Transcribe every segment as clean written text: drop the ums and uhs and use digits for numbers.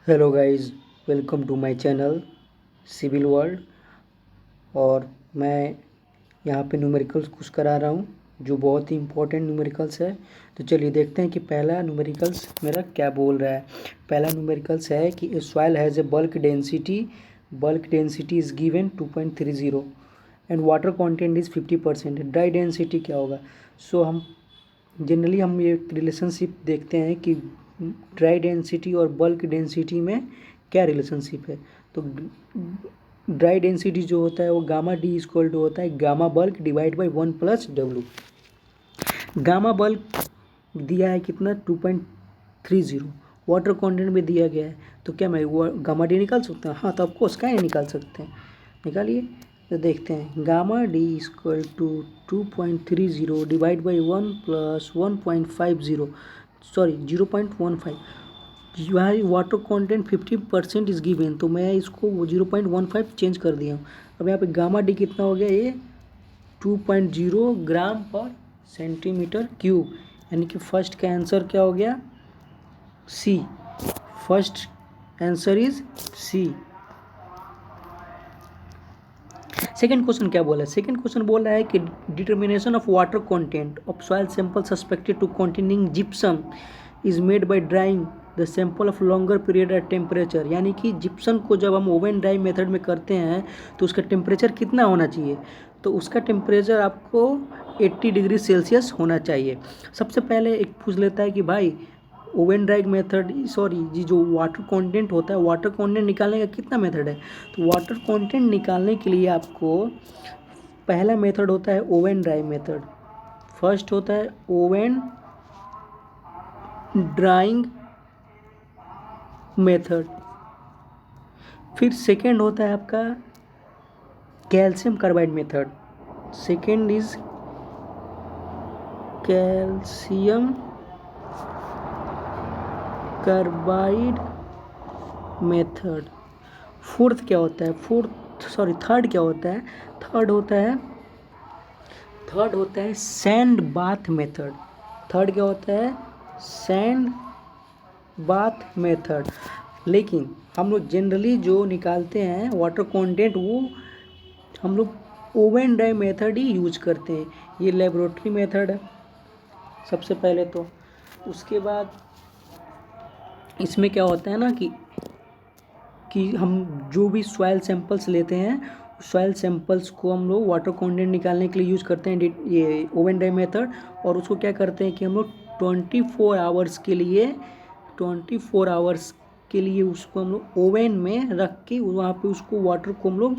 Hello guys, welcome to my channel civil world. और मैं यहाँ पे न्यूमेरिकल्स कुछ करा रहा हूँ जो बहुत ही इम्पोर्टेंट न्यूमेरिकल्स है। तो चलिए देखते हैं कि पहला न्यूमेरिकल्स मेरा क्या बोल रहा है। पहला न्यूमेरिकल्स है कि soil has a bulk density is given 2.30 and water content is 50%। Dry density क्या होगा। सो हम जनरली हम ये रिलेशनशिप देखते हैं कि ड्राई डेंसिटी और बल्क डेंसिटी में क्या रिलेशनशिप है। तो ड्राई डेंसिटी जो होता है वो गामा डी इक्वल टू होता है gamma bulk divide by 1+W। Gamma bulk दिया है कितना 2.30, वाटर कंटेंट भी दिया गया है। तो क्या मैं वो गामा डी निकाल सकता हूँ? हाँ, तो आपको उसका ही निकाल सकते हैं। निकालिए। तो देखते हैं gamma D equal to 2.30 divide by 1+1.50, sorry 0.15। यहाँ वाटर कंटेंट 50% इज गिवन, तो मैं इसको 0.15 चेंज कर दिया हूँ। अब यहाँ पे गामा डी कितना हो गया, ये 2.0 ग्राम पर सेंटीमीटर क्यूब, यानी कि फर्स्ट का आंसर क्या हो गया, C. First answer is C. Second question क्या बोला है। सेकेंड क्वेश्चन बोल रहा है कि determination of water content of soil sample suspected to containing gypsum is made by drying the sample of longer period at temperature. यानी कि gypsum को जब हम ओवन ड्राई मेथड में करते हैं तो उसका टेम्परेचर कितना होना चाहिए। तो उसका टेम्परेचर आपको 80 डिग्री सेल्सियस होना चाहिए। सबसे पहले एक पूछ लेता है कि भाई ओवन ड्राइड मेथड, सॉरी जी, जो वाटर कंटेंट होता है, वाटर कंटेंट निकालने का कितना मेथड है। तो वाटर कंटेंट निकालने के लिए आपको पहला मेथड होता है ओवन ड्राई मेथड। फर्स्ट होता है ओवन ड्राइंग मेथड। फिर सेकेंड होता है आपका calcium carbide method. Second is calcium carbide method. Fourth क्या होता है, थर्ड क्या होता है। थर्ड होता है सैंड बाथ मेथड। थर्ड क्या होता है, सैंड बाथ मेथड। लेकिन हम लोग जनरली जो निकालते हैं वाटर कंटेंट, वो हम लोग ओवन ड्राई मेथड ही यूज करते हैं। ये लेबोरेटरी मेथड है सबसे पहले। तो उसके बाद इसमें क्या होता है ना कि हम जो भी सॉइल सैंपल्स लेते हैं, सॉइल सैंपल्स को हम लोग वाटर कंटेंट निकालने के लिए यूज़ करते हैं ये ओवन ड्राई मेथड। और उसको क्या करते हैं कि हम लोग 24 आवर्स के लिए उसको हम लोग ओवन में रख के वहाँ पे उसको वाटर को हम लोग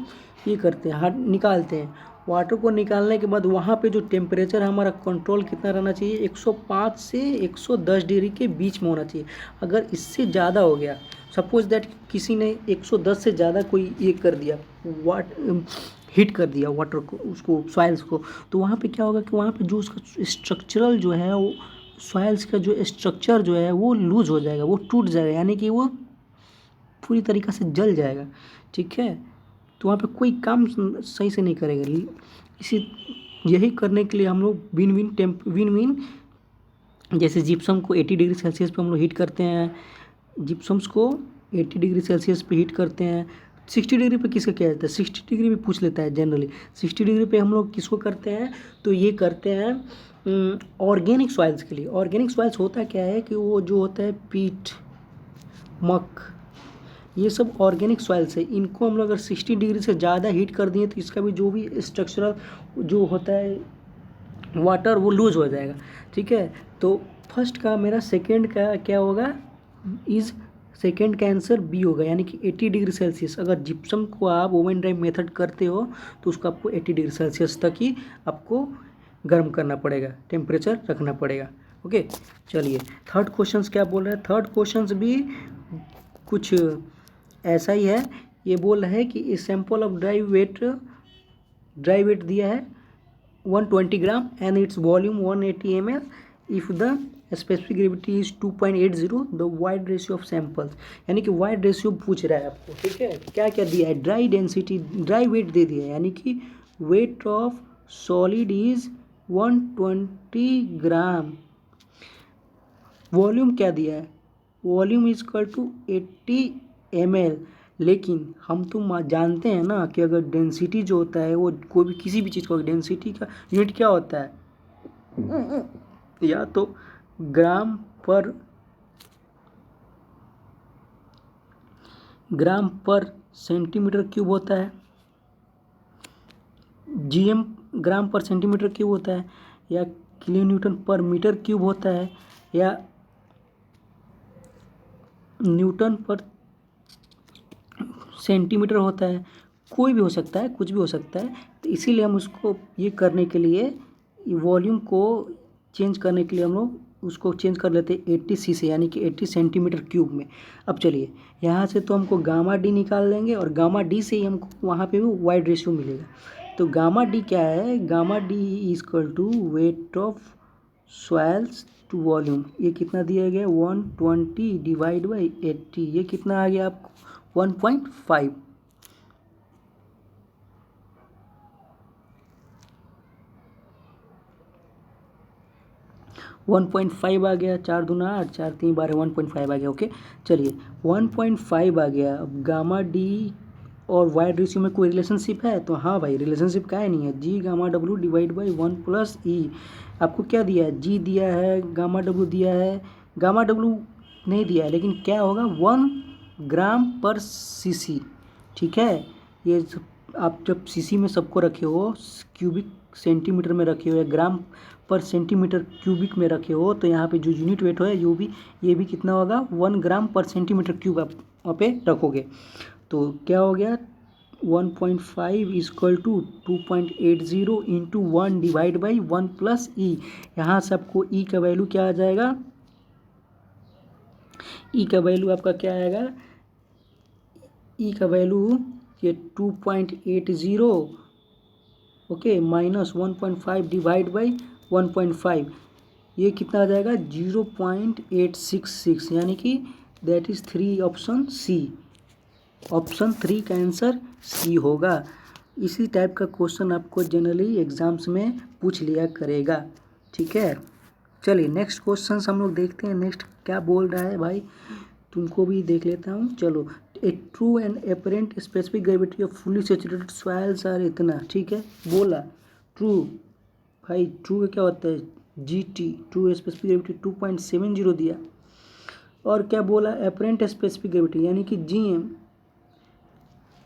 ये करते हैं, निकालते हैं। वाटर को निकालने के बाद वहाँ पे जो टेम्परेचर हमारा कंट्रोल कितना रहना चाहिए, 105 से 110 डिग्री के बीच में होना चाहिए। अगर इससे ज़्यादा हो गया, सपोज दैट किसी ने 110 से ज़्यादा कोई ये कर दिया, हीट कर दिया वाटर को, उसको सॉइल्स को, तो वहाँ पे क्या होगा कि वहाँ पे जो उसका स्ट्रक्चरल जो है, वो सॉइल्स का जो स्ट्रक्चर जो है वो लूज हो जाएगा, वो टूट जाएगा, यानी कि वो पूरी तरीक़े से जल जाएगा। ठीक है, तो वहाँ पे कोई काम सही से नहीं करेगा। यही करने के लिए हम लोग विन विन जैसे जिप्सम को 80 डिग्री सेल्सियस पे हम लोग हीट करते हैं, जिप्सम्स को 80 डिग्री सेल्सियस पे हीट करते हैं। 60 डिग्री पे किसका किया जाता है, 60 डिग्री भी पूछ लेता है जनरली। 60 डिग्री पे हम लोग किसको करते हैं, तो ये करते हैं ऑर्गेनिक सॉइल्स के लिए। ऑर्गेनिक सॉइल्स होता क्या है कि वो जो होता है पीट, मक, ये सब ऑर्गेनिक सॉइल्स है। इनको हम लोग अगर 60 डिग्री से ज़्यादा हीट कर दिए तो इसका भी जो भी स्ट्रक्चरल जो होता है वाटर, वो लूज हो जाएगा। ठीक है, तो फर्स्ट का मेरा सेकेंड का क्या होगा, सेकेंड का आंसर बी होगा, यानी कि 80 डिग्री सेल्सियस। अगर जिप्सम को आप ओवन ड्राई मेथड करते हो तो उसको आपको 80 डिग्री सेल्सियस तक ही आपको गर्म करना पड़ेगा, टेम्परेचर रखना पड़ेगा। ओके, चलिए थर्ड क्वेश्चन क्या बोल रहा है। थर्ड क्वेश्चन भी कुछ ऐसा ही है। ये बोल रहा है कि सैंपल ऑफ ड्राई वेट दिया है 120 gram and its volume 180 ml if the specific gravity is 2.80 the void ratio of samples. यानी कि वाइड रेशियो पूछ रहा है आपको। ठीक है, क्या क्या दिया है, ड्राई डेंसिटी, ड्राई वेट दे दिया है, यानी कि वेट ऑफ सॉलिड इज 120 ग्राम। वॉल्यूम क्या दिया है, volume is equal to 80 ml। लेकिन हम तो जानते हैं ना कि अगर डेंसिटी जो होता है वो कोई भी किसी भी चीज़ का डेंसिटी का यूनिट क्या होता है, या तो ग्राम पर सेंटीमीटर क्यूब होता है, जीएम ग्राम पर सेंटीमीटर क्यूब होता है, या किलो न्यूटन पर मीटर क्यूब होता है, या न्यूटन पर सेंटीमीटर होता है। कोई भी हो सकता है, कुछ भी हो सकता है। तो इसीलिए हम उसको ये करने के लिए वॉल्यूम को चेंज करने के लिए हम लोग उसको चेंज कर लेते हैं 80 सी से, यानी कि 80 सेंटीमीटर क्यूब में। अब चलिए यहाँ से तो हमको गामा डी निकाल लेंगे और गामा डी से ही हमको वहाँ पे भी वाइड रेशियो मिलेगा। तो गामा डी क्या है, gamma D is equal to weight of soils to volume. ये कितना दिया गया 120 डिवाइड बाई 80, ये कितना आ गया आपको 1.5। 1.5 आ गया, 4 दूना 8, 4 3 12, 1.5 आ गया। ओके चलिए 1.5 आ गया। अब गामा डी और वाइड रेशियो में कोई रिलेशनशिप है, तो हाँ भाई रिलेशनशिप का है नहीं है, जी गामा डब्ल्यू डिवाइड बाई 1 प्लस ई। आपको क्या दिया है, जी दिया है, गामा डब्ल्यू दिया है, गामा डब्ल्यू नहीं दिया है, लेकिन क्या होगा 1 ग्राम पर सीसी। ठीक है, ये आप जब सीसी में सबको रखे हो, क्यूबिक सेंटीमीटर में रखे हो या ग्राम पर सेंटीमीटर क्यूबिक में रखे हो, तो यहाँ पे जो यूनिट वेट है ये भी कितना होगा 1 ग्राम पर सेंटीमीटर क्यूब आप वहाँ पे रखोगे। तो क्या हो गया 1.5 equal to 2.80 into 1 divide by 1 plus e. यहाँ से आपको ई का वैल्यू क्या आ जाएगा, ई का वैल्यू आपका क्या आएगा, ई का वैल्यू ये 2.80 ओके माइनस 1.5 डिवाइड बाई 1.5, ये कितना आ जाएगा 0.866, यानी कि that is 3 option C. Option 3 का आंसर सी होगा। इसी टाइप का क्वेश्चन आपको जनरली एग्जाम्स में पूछ लिया करेगा। ठीक है, चलिए नेक्स्ट क्वेश्चन हम लोग देखते हैं। नेक्स्ट क्या बोल रहा है भाई, तुमको भी देख लेता हूँ। चलो, a true and apparent specific gravity of fully saturated soils are इतना। ठीक है, बोला ट्रू, भाई ट्रू का क्या होता है GT, ट्रू स्पेसिफिक ग्रेविटी 2.70 दिया। और क्या बोला एपरेंट स्पेसिफिक ग्रेविटी यानी कि GM।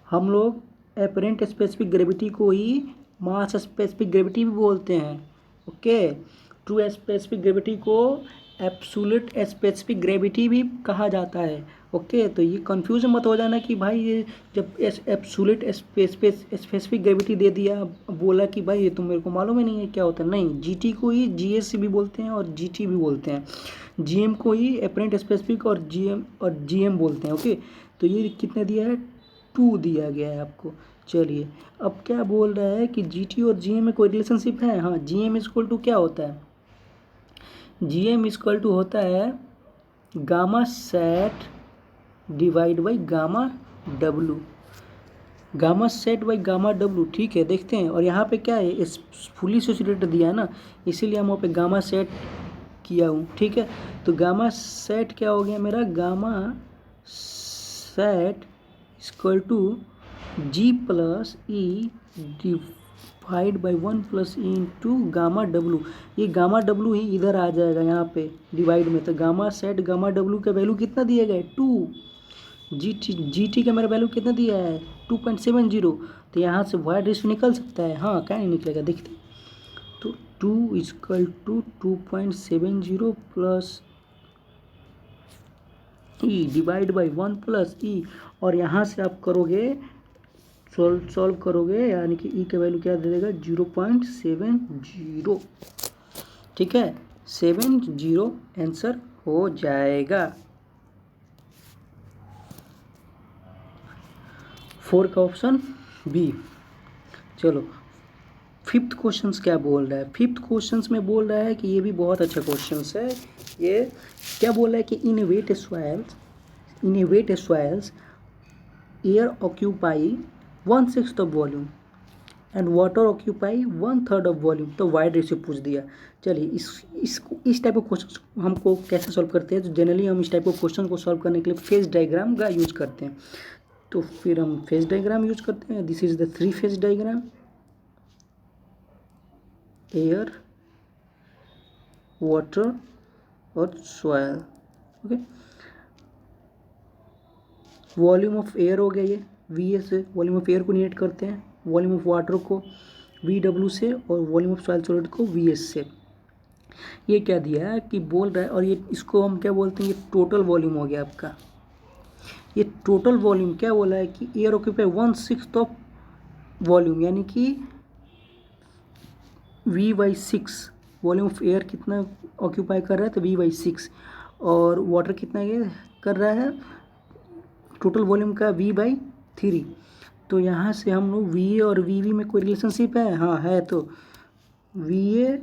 हम लोग एपरेंट स्पेसिफिक ग्रेविटी को ही मास स्पेसिफिक ग्रेविटी भी बोलते हैं। ओके, ट्रू स्पेसिफिक ग्रेविटी को एब्सोल्यूट स्पेसिफिक ग्रेविटी भी कहा जाता है। ओके, तो ये कंफ्यूज मत हो जाना कि भाई ये जब एब्सोल्यूट स्पेसिफिक ग्रेविटी दे दिया, बोला कि भाई ये तो मेरे को मालूम ही नहीं है क्या होता है। नहीं, GT को ही GS भी बोलते हैं और GT भी बोलते हैं। GM को ही एपरेंट स्पेसिफिक और GM बोलते हैं। ओके, तो ये कितने दिया है 2 दिया गया है आपको। चलिए अब क्या बोल रहा है कि GT और GM में कोई रिलेशनशिप है। हाँ, GM इक्वल टू क्या होता है, GM इक्वल टू होता है gamma sat divide by gamma W, gamma sat by gamma W. ठीक है, देखते हैं। और यहाँ पे क्या है, इस फुली सैचुरेटेड दिया है ना, इसीलिए हम वहाँ पे गामा सेट किया हूँ। ठीक है, तो गामा सेट क्या हो गया मेरा, gamma sat equal to G plus e divide by 1 plus e into gamma W. ये गामा डब्लू ही इधर आ जाएगा यहाँ पे डिवाइड में। तो गामा सेट गामा डब्लू का वैल्यू कितना दिया गया है 2, GT का मेरा वैल्यू कितना दिया है 2.70। तो यहाँ से वाइड रेशियो निकल सकता है। हाँ, क्या नहीं निकलेगा, देखते। तो 2 equal to 2.70 plus e divide by 1 plus e. और यहाँ से आप करोगे सॉल्व करोगे, यानी कि ई का वैल्यू क्या दे देगा 0.70। ठीक है, 70 आंसर हो जाएगा। 4 का ऑप्शन बी। चलो फिफ्थ क्वेश्चन क्या बोल रहा है, फिफ्थ क्वेश्चन में बोल रहा है कि ये भी बहुत अच्छा क्वेश्चन है। ये क्या बोल रहा है कि in wet soils air occupy 1/6 of volume and water occupy 1/3 of volume, तो वाइड रेशियो पूछ दिया। चलिए इस टाइप ऑफ क्वेश्चन हमको कैसे सॉल्व करते हैं, तो जनरली हम इस टाइप ऑफ क्वेश्चन को सॉल्व करने के लिए फेज डायग्राम का यूज करते हैं। तो फिर हम फेज डायग्राम यूज करते हैं। This is the 3 phase diagram, air, water और soil. Okay, volume of air हो गया ये वी ए से, वॉल्यूम ऑफ एयर को डिनोट करते हैं, वॉल्यूम ऑफ वाटर को वी डब्ल्यू से, और वॉल्यूम ऑफ सॉइल सॉलिड को वी एस से। ये क्या दिया है कि बोल रहा है, और ये इसको हम क्या बोलते हैं, ये टोटल वॉल्यूम हो गया आपका। ये टोटल वॉल्यूम क्या बोला है कि एयर ऑक्यूपाई 1/6 ऑफ वॉल्यूम, यानी कि V/6 वॉल्यूम ऑफ एयर कितना ऑक्यूपाई कर रहा है, तो V/6, और वाटर कितना ये कर रहा है टोटल वॉल्यूम का V/3। तो यहाँ से हम लोग VA और VB में कोई रिलेशनशिप है, हाँ है, तो VA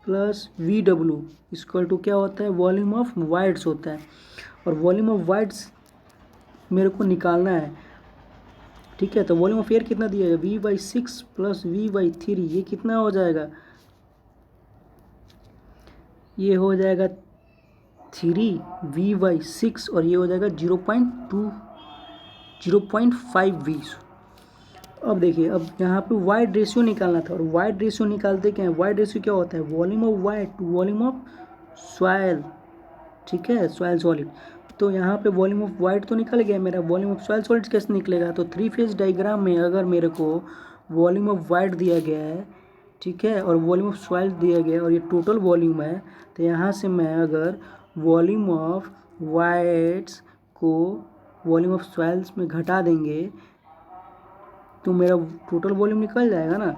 plus VW equal to क्या होता है, वॉल्यूम ऑफ वाइड्स होता है, और वॉल्यूम ऑफ वाइड्स मेरे को निकालना है। ठीक है, तो वॉल्यूम ऑफ एयर कितना दिया है, V/6 प्लस V/3, ये कितना हो जाएगा, ये हो जाएगा 3V/6, और ये हो जाएगा 0.5V। अब देखिए, अब यहाँ पे वाइड रेशियो निकालना था, और वाइड रेशियो निकालते क्या है, वाइड रेशियो क्या होता है, volume of void to volume of soil. ठीक है, सॉइल सॉलिड। तो यहाँ पे वॉल्यूम ऑफ वाइड तो निकल गया मेरा, वॉल्यूम ऑफ सॉइल सॉलिड कैसे निकलेगा, तो 3 फेज डायग्राम में अगर मेरे को वॉल्यूम ऑफ वाइड दिया गया है, ठीक है, और वॉल्यूम ऑफ सॉइल दिया गया है, और ये टोटल वॉल्यूम है, तो यहाँ से मैं अगर वॉल्यूम ऑफ वाइड्स को वॉल्यूम ऑफ सॉइल्स में घटा देंगे तो मेरा टोटल वॉल्यूम निकल जाएगा ना,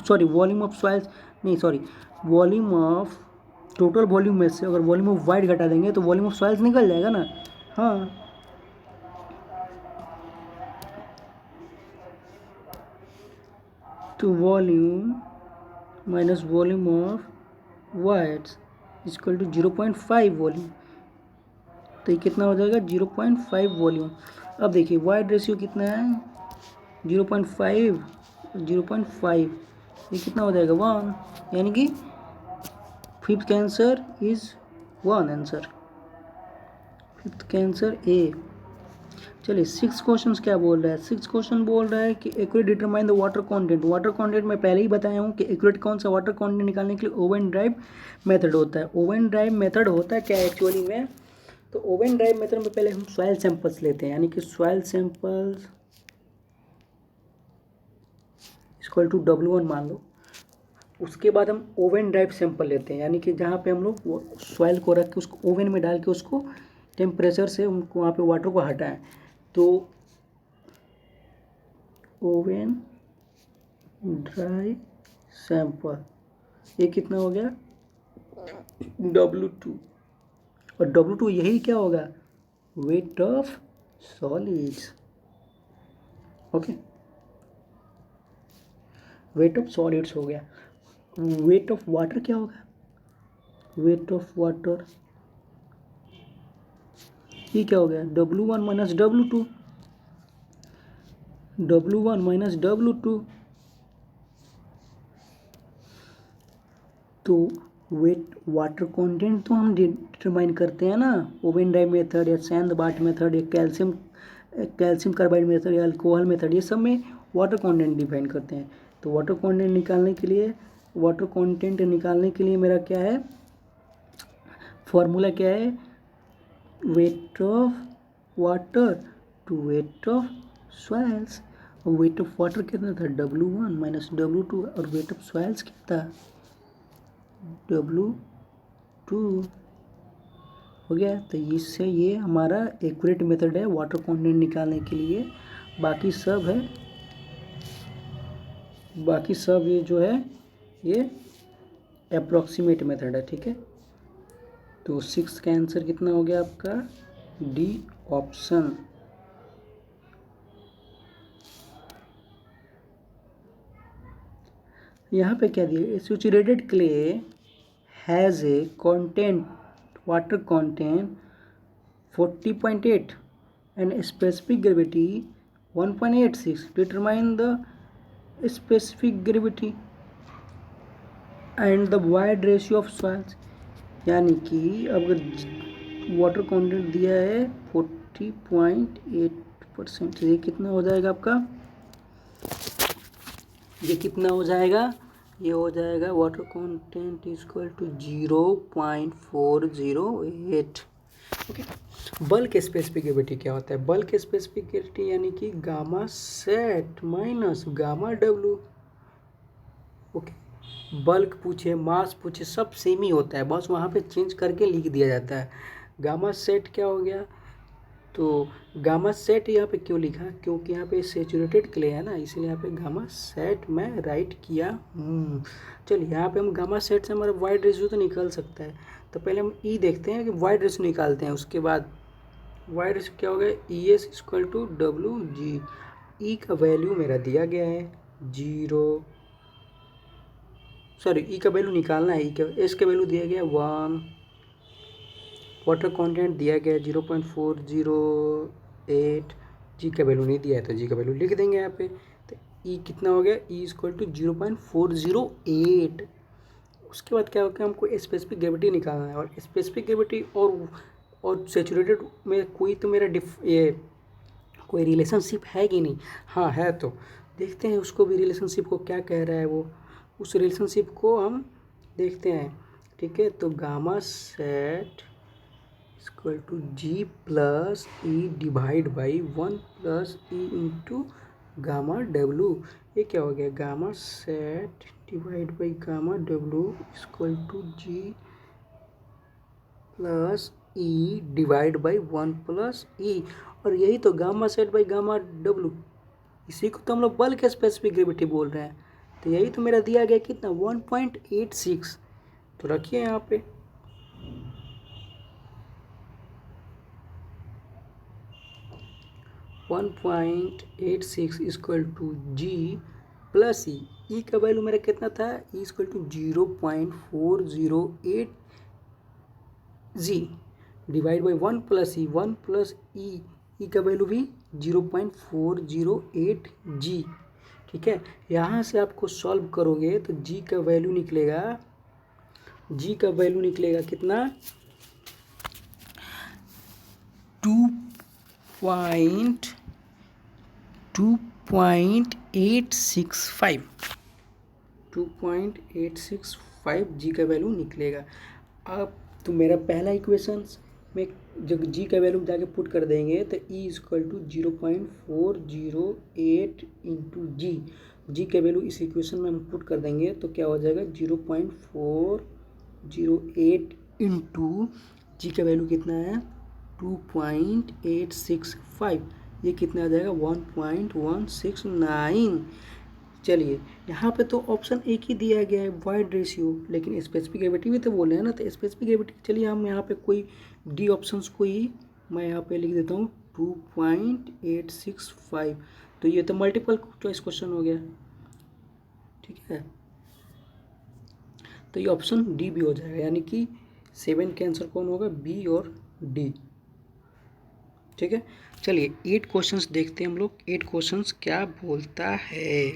सॉरी वॉल्यूम ऑफ सॉइल्स नहीं, sorry volume of total volume में से अगर वॉल्यूम ऑफ वाइड घटा देंगे तो वॉल्यूम ऑफ सॉइल्स निकल जाएगा ना। हाँ, तो volume minus volume of voids equal to 0.5 volume, तो ये कितना हो जाएगा 0.5 वॉल्यूम। अब देखिए वाइड रेशियो कितना है 0.5, 0.5, ये कितना हो जाएगा 1, यानी कि फिफ्थ का आंसर इज 1 आंसर, फिफ्थ का आंसर ए। चलिए 6 क्वेश्चन क्या बोल रहा है, 6 क्वेश्चन बोल रहा है कि accurate determine the water content. Water content में पहले ही बताया हूँ कि एक्यूरेट कौन सा वाटर कंटेंट निकालने के लिए ओवन ड्राइव मेथड होता है। ओवन ड्राइव मेथड होता है क्या एक्चुअली में, तो ओवन ड्राइव मेथड में पहले हम सॉइल सैंपल्स लेते हैं, यानी कि soil samples equal to W1 मान लो। उसके बाद हम ओवन ड्राइव सैंपल लेते हैं, यानी कि जहाँ पे हम लोग सॉइल को रख के उसको ओवन में डाल के उसको टेम्परेचर से उनको वहाँ पे वाटर को हटाएं। तो ओवन ड्राई सैंपल ये कितना हो गया W2, और W2 यही क्या होगा, weight of solids. Okay, weight of solids हो गया। वेट ऑफ वाटर क्या होगा, वेट ऑफ वाटर ये क्या हो गया W1 minus W2, W1 minus W2। तो वेट वाटर कंटेंट तो हम डिटरमाइन करते हैं ना, ओवन ड्राइव मेथड या सैंड बाट मेथड या कैल्शियम कार्बाइड मेथड या अल्कोहल मेथड, ये सब में वाटर कंटेंट डिफाइन करते हैं। तो वाटर कंटेंट निकालने के लिए मेरा क्या है, फॉर्मूला क्या है, weight of water to weight of soils. और वेट ऑफ वाटर कितना था W1 माइनस W2, और वेट ऑफ सॉइल्स क्या था W2 हो गया। तो इससे ये हमारा एक्यूरेट मेथड है वाटर कंटेंट निकालने के लिए। बाकी सब ये जो है ये अप्रॉक्सीमेट मेथड है, ठीक है। तो 6 का आंसर कितना हो गया आपका डी ऑप्शन। यहाँ पे क्या दिया, saturated clay has a content water content 40.8 and specific gravity 1.86, determine the specific gravity and the void ratio of soils, यानी कि अगर वाटर कंटेंट दिया है 40.8%, ये कितना हो जाएगा आपका, ये कितना हो जाएगा, ये हो जाएगा water content is equal to 0.408। Okay. Bulk specific gravity क्या होता है, बल्क स्पेसिफिक ग्रेविटी यानी कि gamma sat minus gamma W. Okay, bulk पूछे, मास पूछे, सब सेम ही होता है, बस वहाँ पे चेंज करके लिख दिया जाता है। गामा सेट क्या हो गया, तो गामा सेट यहाँ पे क्यों लिखा, क्योंकि यहाँ पे सेचुरेटेड क्ले है ना, इसलिए यहाँ पे गामा सेट मैं राइट किया हूँ। चलिए यहाँ पे हम गामा सेट से हमारा वाइड रेशियो तो निकल सकता है, तो पहले हम ई देखते हैं कि वाइड रेशियो निकालते हैं, उसके बाद वाइड रेशियो क्या हो गया, e s equal to W G. ई का वैल्यू मेरा दिया गया है 0, सॉरी ई का वैल्यू निकालना है, ई का एस का वैल्यू दिया गया 1, वाटर कंटेंट दिया गया 0.408, जी का वैल्यू नहीं दिया है तो जी का वैल्यू लिख देंगे यहाँ पे। तो ई कितना हो गया, ई इक्वल टू 0.408। उसके बाद क्या होगा, हमको स्पेसिफिक ग्रेविटी निकालना है, और स्पेसिफिक ग्रेविटी और सेचुरेटेड में कोई तो मेरा ये कोई रिलेशनशिप है कि नहीं, हाँ है, तो देखते हैं उसको भी, रिलेशनशिप को क्या कह रहा है वो, उस रिलेशनशिप को हम देखते हैं। ठीक है, तो gamma sat equal to G plus e divide by 1 plus e into gamma W. ये क्या हो गया, gamma sat divide by gamma डब्लू equal to G plus e divide by 1 plus e, और यही तो गामा सेट बाई गामा डब्लू, इसी को तो हम लोग बल्क स्पेसिफिक ग्रेविटी बोल रहे हैं। तो यही तो मेरा दिया गया कितना 1.86, तो रखिए यहाँ पे 1.86 equal to G plus e, e का वैल्यू मेरा कितना था, e equal to 0.408 G divide by 1 plus e, 1 plus e, e का वैल्यू भी 0.408 जी। ठीक है, यहाँ से आपको सॉल्व करोगे तो जी का वैल्यू निकलेगा, जी का वैल्यू निकलेगा कितना 2.865 जी का वैल्यू निकलेगा। अब तो मेरा पहला इक्वेशन में जब जी का वैल्यू जाके पुट कर देंगे तो ई इक्वल टू 0.408 इंटू जी का वैल्यू इस इक्वेशन में हम पुट कर देंगे तो क्या हो जाएगा 0.408 इंटू जी का वैल्यू कितना है 2.865, ये कितना आ जाएगा 1.169। चलिए यहाँ पे तो ऑप्शन एक ही दिया गया है वाइड रेशियो, लेकिन स्पेसिफिक ग्रेविटी भी तो बोले हैं ना, तो स्पेसिफिक ग्रेविटी, चलिए हम यहाँ पे कोई डी ऑप्शंस को ही मैं यहाँ पे लिख देता हूँ 2.865, तो ये तो मल्टीपल चॉइस क्वेश्चन हो गया। ठीक है, तो ये ऑप्शन डी भी हो जाएगा, यानी कि 7 के आंसर कौन होगा, बी और डी। ठीक है, चलिए 8 क्वेश्चंस देखते हैं हम लोग, 8 क्वेश्चंस क्या बोलता है।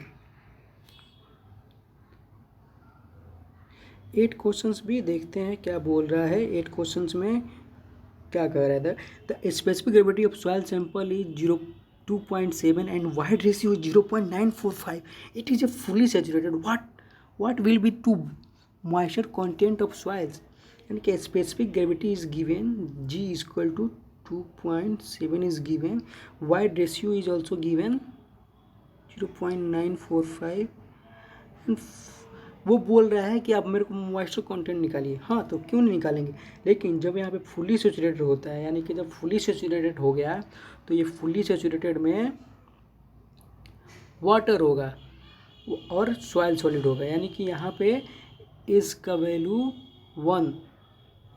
8 क्वेश्चंस भी देखते हैं क्या बोल रहा है। 8 क्वेश्चंस में क्या कह रहा था, the specific gravity of soil sample is 2.7 and void ratio 0.945, it is a fully saturated, what will be to moisture content of soils, यानी कि specific gravity is given, G equal to 2.7 is given, wide ratio is also given 0.945, वो बोल रहा है कि आप मेरे को मॉइस्चर कंटेंट निकालिए। हाँ, तो क्यों नहीं निकालेंगे, लेकिन जब यहाँ पे फुली सैचुरेटेड होता है, यानी कि जब फुली सैचुरेटेड हो गया तो ये फुली सैचुरेटेड में वाटर होगा और सॉइल सॉलिड होगा, यानी कि यहाँ पे इसका वैल्यू 1,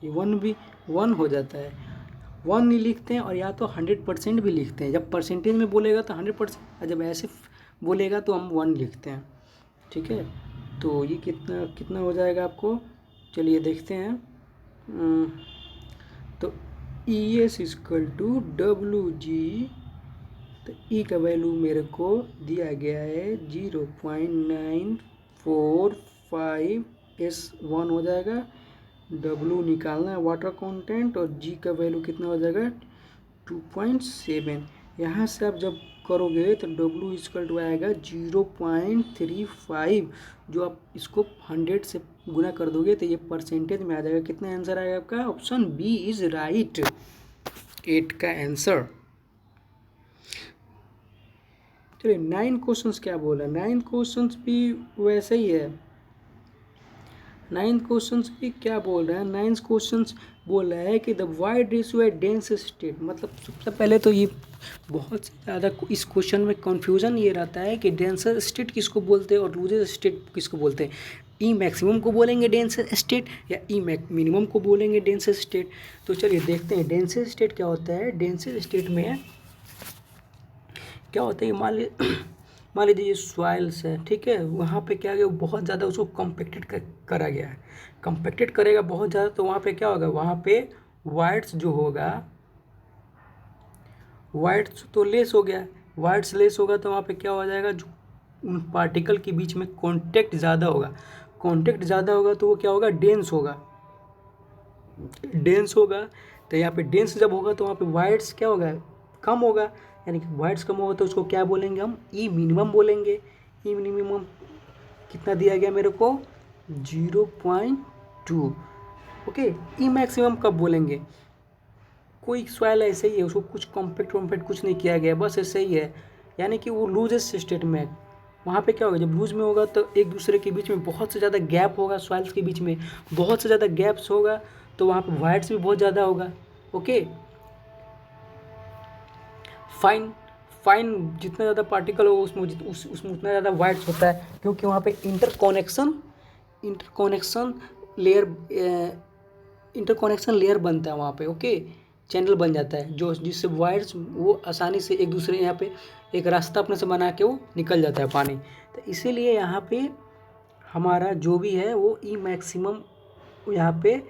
ये 1 भी 1 हो जाता है, 1 नहीं लिखते हैं, और या तो 100% भी लिखते हैं, जब परसेंटेज में बोलेगा तो 100%, और जब ऐसे बोलेगा तो हम 1 लिखते हैं। ठीक है, तो ये कितना कितना हो जाएगा आपको, चलिए देखते हैं। तो e s equal to W G, तो तो ई का वैल्यू मेरे को दिया गया है 0.945S1 हो जाएगा। डब्लू निकालना है वाटर कंटेंट, और जी का वैल्यू कितना हो जाएगा 2.7। यहाँ से आप जब करोगे तो डब्लू इक्वल टू आएगा 0.35। जो आप इसको 100 से गुना कर दोगे तो ये परसेंटेज में आ जाएगा। कितना आंसर आएगा आपका? ऑप्शन बी इज राइट, 8 का आंसर। चलिए 9 क्वेश्चंस क्या बोला, 9 क्वेश्चंस भी वैसे ही है। 9 क्वेश्चंस भी क्या बोल रहा है, 9 क्वेश्चंस बोल रहा है कि the void ratio at dense state. मतलब सबसे पहले तो ये बहुत ज़्यादा इस क्वेश्चन में कन्फ्यूजन ये रहता है कि डेंसर स्टेट किसको बोलते हैं और लूजर स्टेट किसको बोलते हैं। ई मैक्सिमम को बोलेंगे डेंसर स्टेट या ई मिनिमम को बोलेंगे डेंसर स्टेट। तो चलिए देखते हैं डेंसर स्टेट क्या होता है। डेंसर स्टेट में क्या होता है, मान लीजिए ये सॉइल्स है, ठीक है, वहाँ पे क्या गया बहुत ज़्यादा उसको कम्पेक्टेड करा गया है। कम्पेक्टेड करेगा बहुत ज़्यादा तो वहाँ पे क्या होगा, वहाँ पे वाइड्स जो होगा, वाइड्स तो लेस हो गया, वाइड्स लेस होगा तो वहाँ पे क्या हो जाएगा, जो उन पार्टिकल के बीच में कॉन्टेक्ट ज़्यादा होगा। कॉन्टेक्ट ज़्यादा होगा तो वो क्या होगा, डेंस होगा। डेंस होगा तो यहाँ पे डेंस जब होगा तो वहाँ पे वाइड्स क्या होगा, कम होगा। यानी कि वाइड्स कम होगा तो उसको क्या बोलेंगे हम, ई मिनिमम बोलेंगे। ई मिनिमम कितना दिया गया मेरे को, 0.2। ओके, ई मैक्सिमम कब बोलेंगे, कोई सॉइल ऐसे ही है उसको कुछ कॉम्पैक्ट कुछ नहीं किया गया, बस ऐसे ही है, यानी कि वो लूजेस्ट स्टेट में। वहाँ पे क्या होगा, जब लूज में होगा तो एक दूसरे के बीच में बहुत से ज़्यादा गैप होगा, सॉइल्स के बीच में बहुत से ज़्यादा गैप्स होगा तो वहाँ पे वाइड्स भी बहुत ज़्यादा होगा। ओके, फाइन जितना ज़्यादा पार्टिकल होगा उसमें उसमें उतना ज़्यादा वाइड्स होता है, क्योंकि वहाँ पे इंटरकनेक्शन लेयर बनता है वहाँ पे। ओके, चैनल बन जाता है जो जिससे वायर्स वो आसानी से एक दूसरे यहाँ पे एक रास्ता अपने से बना के वो निकल जाता है पानी। तो इसीलिए यहाँ पे हमारा जो भी है वो ई मैक्सिमम यहाँ पे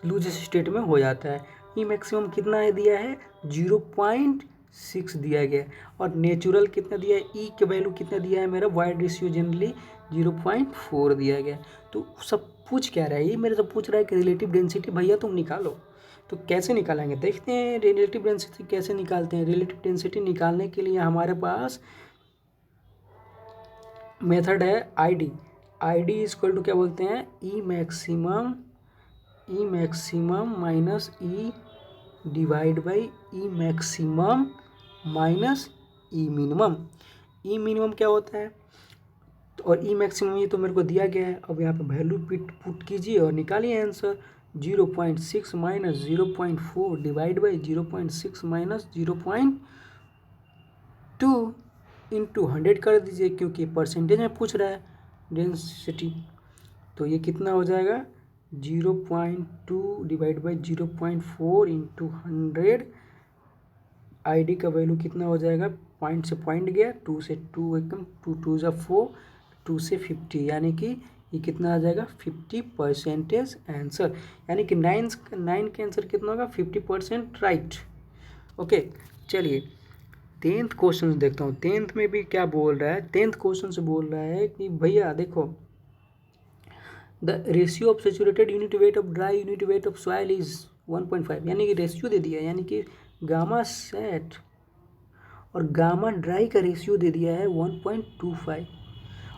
लूज स्टेट में हो जाता है। ई मैक्सिमम कितना है दिया है, 0.6 दिया गया है। और नेचुरल कितना दिया है, ई के वैल्यू कितना दिया है मेरा, वाइड रेशियो जनरली 0.4 दिया गया। तो सब पूछ क्या रहा है, ये मेरे से पूछ रहा है कि रिलेटिव डेंसिटी भैया तुम निकालो। तो कैसे निकालेंगे, देखते हैं रिलेटिव डेंसिटी कैसे निकालते हैं। रिलेटिव डेंसिटी निकालने के लिए हमारे पास मेथड है आईडी। आईडी इक्वल टू क्या बोलते हैं, ई maximum minus E divide by E maximum minus E minimum. E minimum क्या होता है और ई मैक्सिमम ये तो मेरे को दिया गया है। अब यहाँ पे वैल्यू पुट कीजिए और निकालिए answer. 0.6 minus 0.4 divide by 0.6 minus 0.2 into 100 कर दीजिए, क्योंकि परसेंटेज में पूछ रहा है डेंसिटी। तो ये कितना हो जाएगा, 0.2 divide by 0.4 into 100। I D का वैल्यू कितना हो जाएगा, पॉइंट से पॉइंट गया, 2 से 2 एकदम, 2 2 ज़ा 4, 2 से 50, यानी कि ये कितना आ जाएगा 50% आंसर। यानी कि 9 के आंसर कितना होगा, 50% राइट। ओके, चलिए 10th क्वेश्चन देखता हूँ। 10th में भी क्या बोल रहा है, 10th क्वेश्चन से बोल रहा है कि भैया देखो, the ratio of saturated unit weight of dry unit weight of soil is 1.5। यानी कि रेशियो दे दिया है, यानी कि गामा सेट और गामा ड्राई का रेशियो दे दिया है 1.25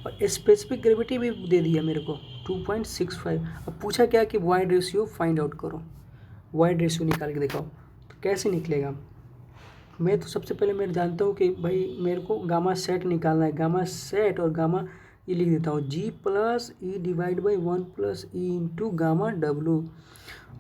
और स्पेसिफिक ग्रेविटी भी दे दिया मेरे को 2.65। अब पूछा क्या कि वाइड रेशियो फाइंड आउट करो, वाइड रेशियो निकाल के दिखाओ। तो कैसे निकलेगा, मैं तो सबसे पहले मैं जानता हूँ कि भाई मेरे को गामा सेट निकालना है। गामा सेट और गामा ये लिख देता हूँ, G plus e divide by 1 plus e into gamma डब्लू।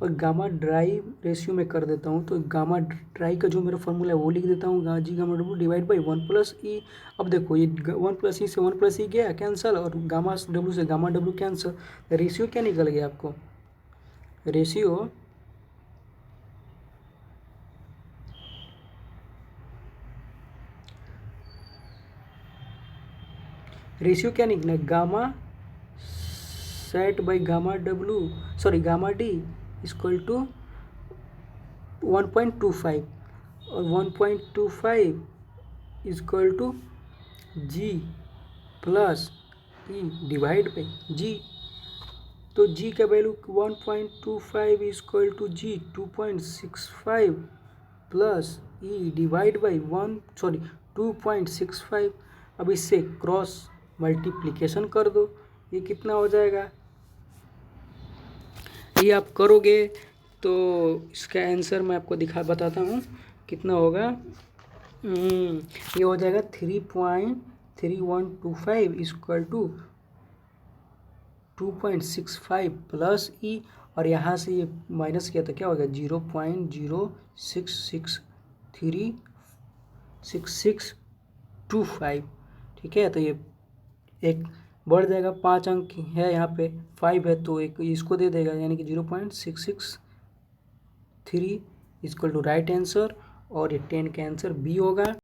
और गामा ड्राई रेशियो में कर देता हूँ, तो गामा ड्राई का जो मेरा फॉर्मूला है वो लिख देता हूँ, जी गामा डब्लू डिवाइड बाई 1 प्लस ई। अब देखो ये 1 प्लस ई से 1 प्लस ई गया कैंसिल, और गामा डब्लू से गामा डब्लू कैंसिल। रेशियो क्या निकल गया आपको, रेशियो क्या निकला, गामा सेट बाई गामा डब्लू, sorry gamma D equal to 1.25 और 1.25 equal to G plus e divide by G. तो जी का value 1.25 equal to G 2.65 plus e divide by 2.65। अब इससे क्रॉस मल्टीप्लिकेशन कर दो, ये कितना हो जाएगा। ये आप करोगे तो इसका आंसर मैं आपको बताता हूँ कितना होगा। ये हो जाएगा 3.3125 इक्वल टू 2.65 प्लस ई, और यहाँ से ये माइनस किया तो क्या होगा 0.06636625। ठीक है, तो ये एक बढ़ जाएगा, 5 अंक है यहाँ पे, 5 है तो एक इसको दे देगा, यानी कि 0.663 इक्वल टू राइट आंसर, और ये 10 का आंसर बी होगा।